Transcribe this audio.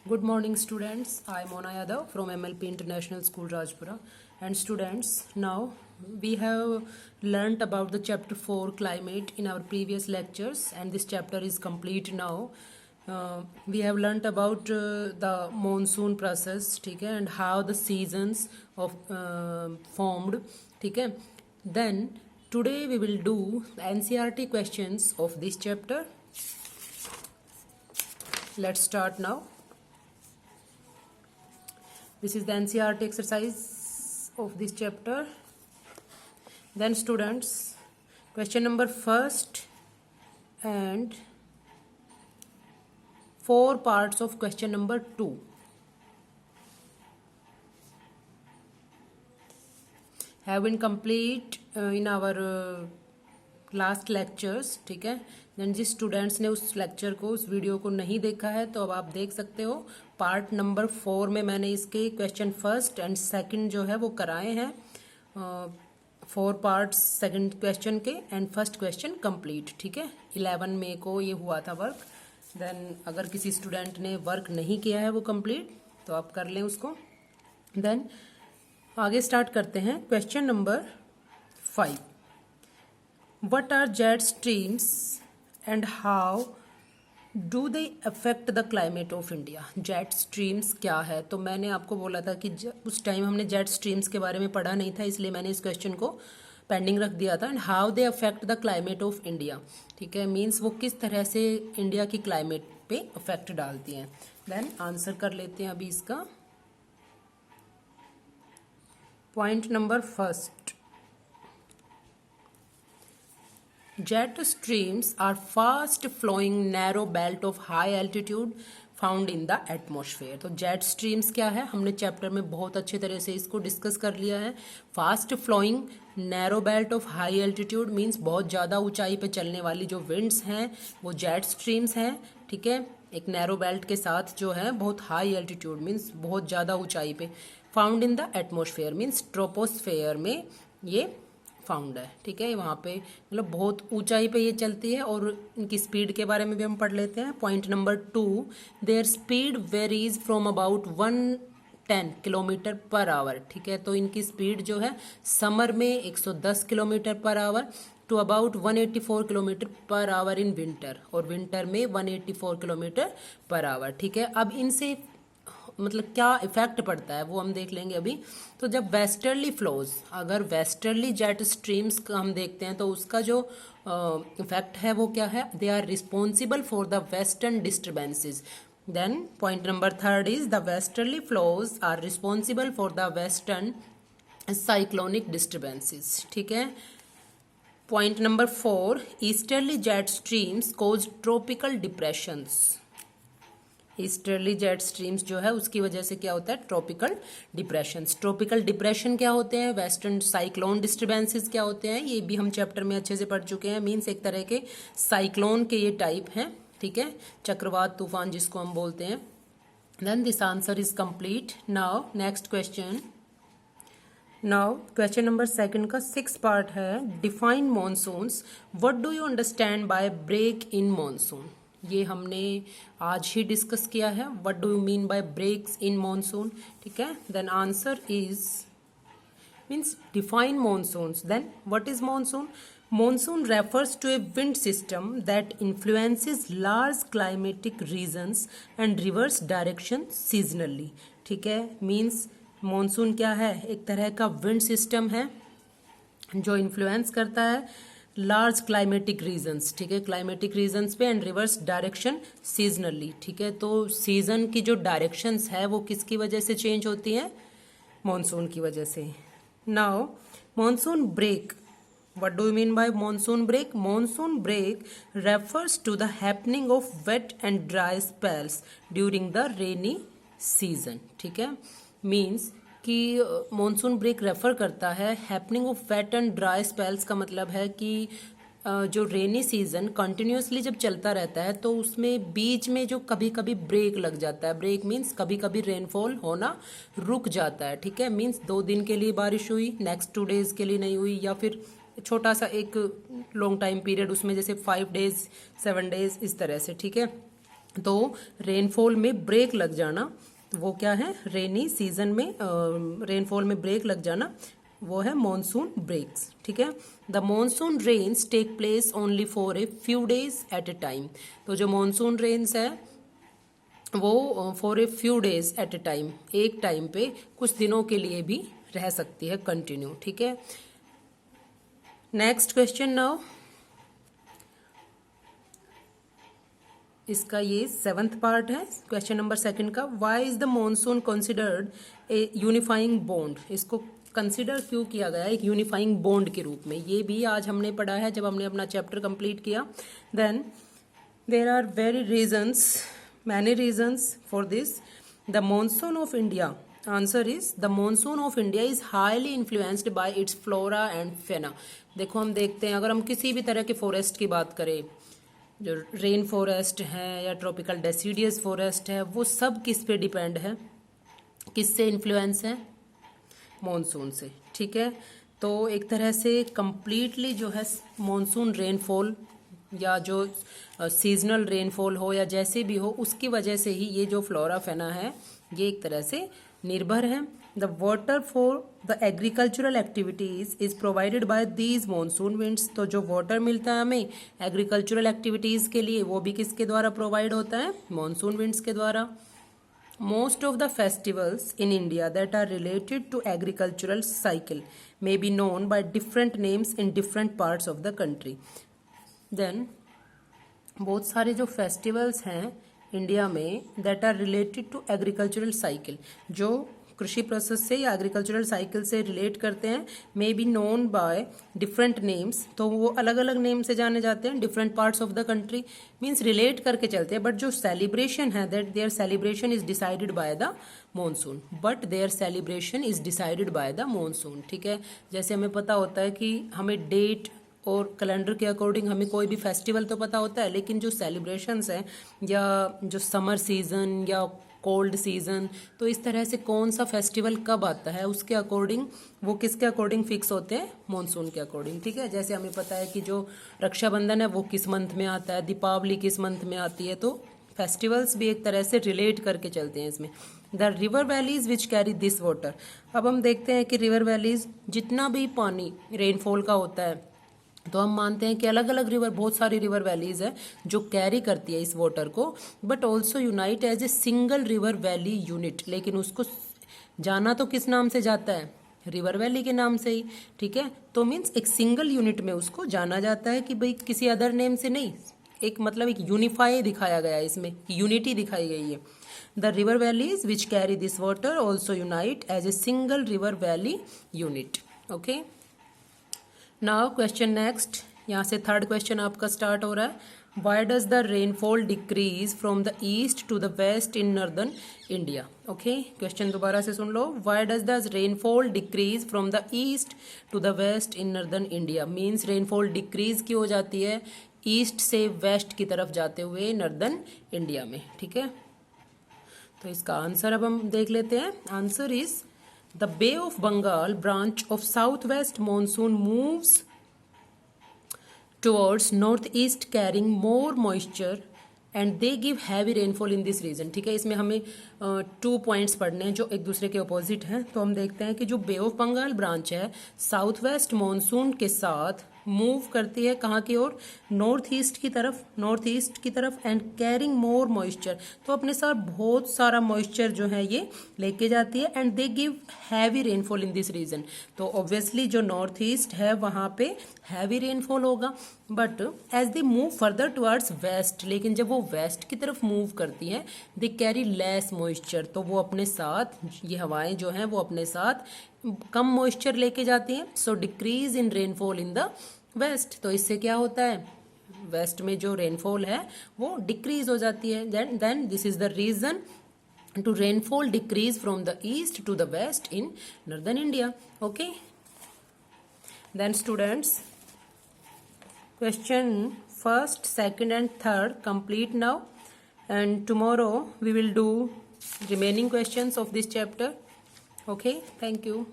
Good morning, students. I am Mona Yadav from MLP International School, Rajpura. And students, now we have learnt about the chapter 4 climate in our previous lectures, and this chapter is complete now. We have learnt about the monsoon process, ठीक है, and how the seasons of formed, ठीक है. Then today we will do the NCERT questions of this chapter. Let's start now. This is the NCERT exercise of this chapter. Then students, question number first and 4 parts of question number 2 have been complete in our last lectures, ठीक है. Then जिस students ने उस lecture को, उस video को नहीं देखा है, तो अब आप देख सकते हो. पार्ट नंबर 4 में मैंने इसके क्वेश्चन फर्स्ट एंड सेकंड जो है वो कराए हैं. 4 पार्ट्स सेकंड क्वेश्चन के एंड फर्स्ट क्वेश्चन कंप्लीट, ठीक है. 11 मई को ये हुआ था वर्क. देन अगर किसी स्टूडेंट ने वर्क नहीं किया है वो कंप्लीट, तो आप कर लें उसको. देन आगे स्टार्ट करते हैं. Question number 5. What are jet streams and how do they affect the climate of India? Jet streams क्या है? तो मैंने आपको बोला था कि उस टाइम हमने jet streams के बारे में पढ़ा नहीं था, इसलिए मैंने इस क्वेश्चन को पेंडिंग रख दिया था. And how they affect the climate of India, ठीक है. मीन्स वो किस तरह से इंडिया की क्लाइमेट पे अफेक्ट डालती हैं. देन आंसर कर लेते हैं अभी इसका. Point number first, jet streams are fast flowing narrow belt of high altitude found in the atmosphere. तो jet streams क्या है, हमने चैप्टर में बहुत अच्छे तरह से इसको डिस्कस कर लिया है. Fast flowing narrow belt of high altitude means बहुत ज़्यादा ऊंचाई पे चलने वाली जो विंड्स हैं वो जेट स्ट्रीम्स हैं, ठीक है. एक नैरो बेल्ट के साथ जो है बहुत हाई एल्टीट्यूड मीन्स बहुत ज़्यादा ऊंचाई पे. Found in the atmosphere means troposphere में ये फाउंड है, ठीक है. वहाँ पे मतलब बहुत ऊंचाई पे ये चलती है. और इनकी स्पीड के बारे में भी हम पढ़ लेते हैं. Point number 2, there speed varies from about 110 kilometre per our, ठीक है. तो इनकी स्पीड जो है समर में 110 kilometre per hour to about 184 kilometre per hour in winter, और विंटर में 184 किलोमीटर पर आवर, ठीक है. अब इनसे मतलब क्या इफेक्ट पड़ता है वो हम देख लेंगे अभी. तो जब वेस्टर्ली फ्लोज, अगर वेस्टर्ली जेट स्ट्रीम्स का हम देखते हैं तो उसका जो इफेक्ट है वो क्या है, they are responsible for the western disturbances. Then point number 3 is the westerly flows are responsible for the western cyclonic disturbances, ठीक है. Point number 4, easterly jet streams cause tropical depressions. Easterly jet streams जो है उसकी वजह से क्या होता है, ट्रॉपिकल डिप्रेशंस. ट्रॉपिकल डिप्रेशन क्या होते हैं, वेस्टर्न साइक्लोन डिस्टर्बेंसेस क्या होते हैं, ये भी हम चैप्टर में अच्छे से पढ़ चुके हैं. मीन्स एक तरह के साइक्लोन के ये टाइप हैं, ठीक है. चक्रवात तूफान जिसको हम बोलते हैं. Then this answer is complete. Now next question. Now question number 2 का 6 पार्ट है. Define monsoons. What do you understand by break in monsoon. ये हमने आज ही डिस्कस किया है. What do you mean by breaks in monsoon, ठीक है. Then answer is means define monsoons. Then what is monsoon. Monsoon refers to a wind system that influences large climatic regions and reverse direction seasonally, ठीक है. Means monsoon क्या है, एक तरह का wind system है जो इन्फ्लुएंस करता है लार्ज क्लाइमेटिक रीजन्स, ठीक है, क्लाइमेटिक रीजन्स पे एंड रिवर्स डायरेक्शन सीजनली, ठीक है. तो सीजन की जो डायरेक्शंस है वो किसकी वजह से चेंज होती हैं, मॉनसून की वजह से. Now monsoon break. What do you mean by monsoon break. Monsoon break refers to the happening of wet and dry spells during the rainy season, ठीक है. मीन्स कि मॉनसून ब्रेक रेफर करता है happening of wet and dry spells का मतलब है कि जो रेनी सीजन कंटिन्यूसली जब चलता रहता है तो उसमें बीच में जो कभी कभी ब्रेक लग जाता है. ब्रेक मीन्स कभी कभी रेनफॉल होना रुक जाता है, ठीक है. मीन्स 2 दिन के लिए बारिश हुई, नेक्स्ट 2 डेज के लिए नहीं हुई, या फिर छोटा सा एक लॉन्ग टाइम पीरियड उसमें जैसे 5 डेज 7 डेज इस तरह से, ठीक है. तो रेनफॉल में ब्रेक लग जाना वो क्या है, रेनी सीजन में रेनफॉल में ब्रेक लग जाना वो है मॉनसून ब्रेक्स, ठीक है। The monsoon rains take place only for a few days at a time. तो जो मॉनसून रेन्स है वो for a few days at a time, एक टाइम पे कुछ दिनों के लिए भी रह सकती है कंटिन्यू, ठीक है। नेक्स्ट क्वेश्चन नाउ, इसका ये 7th पार्ट है क्वेश्चन नंबर 2 का। Why is the monsoon considered a unifying bond. इसको कंसिडर क्यों किया गया एक यूनिफाइंग बॉन्ड के रूप में, ये भी आज हमने पढ़ा है जब हमने अपना चैप्टर कंप्लीट किया। Then there are very reasons, many reasons for this. The monsoon of India, answer is the monsoon of India is highly influenced by its flora and fauna. देखो हम देखते हैं, अगर हम किसी भी तरह के फॉरेस्ट की बात करें, जो रेन फॉरेस्ट है या ट्रॉपिकल डेसिडियस फॉरेस्ट है, वो सब किस पे डिपेंड है, किससे इन्फ्लुएंस है, मॉनसून से, ठीक है। तो एक तरह से कंप्लीटली जो है मॉनसून रेनफॉल या जो सीजनल रेनफॉल हो या जैसे भी हो, उसकी वजह से ही ये जो फ्लोरा फेना है ये एक तरह से निर्भर है। The water for the agricultural activities is provided by these monsoon winds. तो जो वाटर मिलता है हमें एग्रीकल्चरल एक्टिविटीज के लिए वो भी किसके द्वारा प्रोवाइड होता है, मॉनसून विंड्स के द्वारा। Most of the festivals in India that are related to agricultural cycle may be known by different names in different parts of the country. Then बहुत सारे जो फेस्टिवल्स हैं इंडिया में that are related to agricultural cycle, जो कृषि process से या agricultural cycle से रिलेट करते हैं, may be known by different names. तो वो अलग अलग नेम से जाने जाते हैं, different parts of the country, means relate करके चलते हैं। बट जो सेलिब्रेशन है that their celebration is decided by the monsoon, but their celebration is decided by the monsoon, ठीक है। जैसे हमें पता होता है कि हमें डेट और कैलेंडर के अकॉर्डिंग हमें कोई भी फेस्टिवल तो पता होता है, लेकिन जो सेलिब्रेशंस हैं या जो समर सीजन या कोल्ड सीजन, तो इस तरह से कौन सा फेस्टिवल कब आता है उसके अकॉर्डिंग वो किसके अकॉर्डिंग फिक्स होते हैं, मॉनसून के अकॉर्डिंग, ठीक है। जैसे हमें पता है कि जो रक्षाबंधन है वो किस मंथ में आता है, दीपावली किस मंथ में आती है, तो फेस्टिवल्स भी एक तरह से रिलेट करके चलते हैं इसमें। The river valleys which carry this water. अब हम देखते हैं कि रिवर वैलीज जितना भी पानी रेनफॉल का होता है, तो हम मानते हैं कि अलग अलग रिवर, बहुत सारी रिवर वैलीज है जो कैरी करती है इस वाटर को, but also unite as a single river valley unit. लेकिन उसको जाना तो किस नाम से जाता है, रिवर वैली के नाम से ही, ठीक है। तो मीन्स एक सिंगल यूनिट में उसको जाना जाता है कि भाई किसी अदर नेम से नहीं, एक मतलब एक यूनिफाई दिखाया गया है, इसमें यूनिटी दिखाई गई है। The river valleys which carry this water also unite as a single river valley unit, okay. Now question next, यहाँ से 3rd क्वेश्चन आपका स्टार्ट हो रहा है। Why does the rainfall decrease from the east to the west in northern India. Okay, question दोबारा से सुन लो। Why does the rainfall decrease from the east to the west in northern India. Means rainfall decrease क्यों हो जाती है east से waste की तरफ जाते हुए नॉर्दर्न इंडिया में, ठीक है। तो इसका आंसर अब हम देख लेते हैं। Answer is the Bay of Bengal branch of southwest monsoon moves towards northeast carrying more moisture and they give heavy rainfall in this region, ठीक है। इसमें हमें 2 पॉइंट्स पढ़ने हैं जो एक दूसरे के अपोजिट हैं। तो हम देखते हैं कि जो बे ऑफ बंगाल ब्रांच है साउथ वेस्ट मानसून के साथ मूव करती है कहाँ की ओर, नॉर्थ ईस्ट की तरफ एंड कैरिंग मोर मॉइस्चर, तो अपने साथ बहुत सारा मॉइस्चर जो है ये लेके जाती है and they give heavy rainfall in this region. तो ऑब्वियसली जो नॉर्थ ईस्ट है वहाँ पे हैवी रेनफॉल होगा, but as they move further towards west, लेकिन जब वो वेस्ट की तरफ मूव करती हैं दे कैरी लेस मॉइस्चर, तो वो अपने साथ ये हवाएं जो हैं वो अपने साथ कम मॉइस्चर लेके जाती हैं। So decrease in rainfall in the west, तो इससे क्या होता है वेस्ट में जो रेनफॉल है वो डिक्रीज हो जाती है। Then this is the reason to rainfall decrease from the east to the west in northern India, okay. Then students question 1st, 2nd and 3rd complete now, and tomorrow we will do remaining questions of this chapter, okay. Thank you.